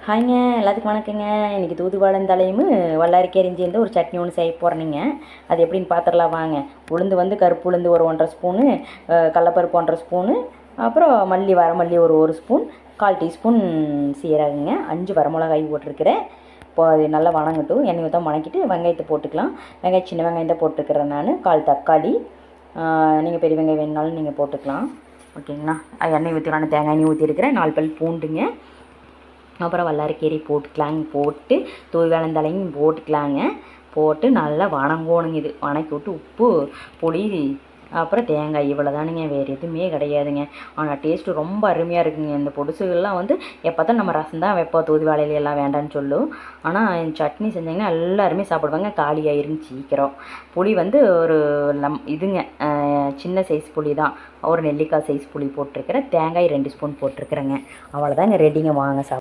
ஹாய்ங்க, எல்லாத்துக்கும் வணக்கங்க. இன்றைக்கி தூதுவளந்தலையும் வல்லாரிக்கீரை அரிஞ்சு ஒரு சட்னி ஒன்று செய்ய போகிறேனுங்க. அது எப்படின்னு பார்த்துடலாம் வாங்க. உளுந்து வந்து கருப்பு உளுந்து ஒரு 1.5 ஸ்பூனு, கடலப்பருப்பு 1.5 ஸ்பூனு, அப்புறம் வரமல்லி ஒரு ஸ்பூன், 1/4 டீஸ்பூன் சீரகங்க, 5 வரமிளகாய் போட்டிருக்கிறேன். இப்போ அது நல்லா வணங்கட்டும். எண்ணெய் ஊற்ற வணக்கிட்டு வெங்காயத்தை போட்டுக்கலாம். வெங்காயம் சின்ன வெங்காயம் தான் போட்டுருக்கிறேன் நான். 1/4 தக்காளி, நீங்கள் பெரிய வெங்காயம் வேணுனாலும் நீங்கள் போட்டுக்கலாம். ஓகேங்களா. எண்ணெய் ஊற்றிக்கலாம். தேங்காய் எண்ணெய் ஊற்றிருக்கிறேன். 4 பல் பூண்டுங்க, அப்புறம் வல்லாரக்கீரை போட்டு தூதுவளந்தலையும் போட்டுக்கலாங்க. போட்டு நல்லா வணங்கணுங்க. இது வணக்கி விட்டு உப்பு, புளி, அப்புறம் தேங்காய், இவ்வளோ தானுங்க. வேறு எதுவுமே கிடையாதுங்க. ஆனால் டேஸ்ட்டு ரொம்ப அருமையாக இருக்குங்க. இந்த பொடுசுகள்லாம் வந்து எப்போ தான் நம்ம ரசம் தான் வைப்போம், தூதுவளையில எல்லாம் வேண்டான்னு சொல்லும். ஆனால் சட்னி செஞ்சிங்கன்னா எல்லாருமே சாப்பிடுவாங்க. காலி ஆயிருங்க சீக்கிரம். புளி வந்து ஒரு இதுங்க, சின்ன சைஸ் புளி தான், ஒரு நெல்லிக்காய் சைஸ் புளி போட்டிருக்கிறேன். தேங்காய் 2 ஸ்பூன் போட்டிருக்கிறேங்க. அவ்வளோதாங்க, ரெடிங்க. வாங்க சாப்பிட.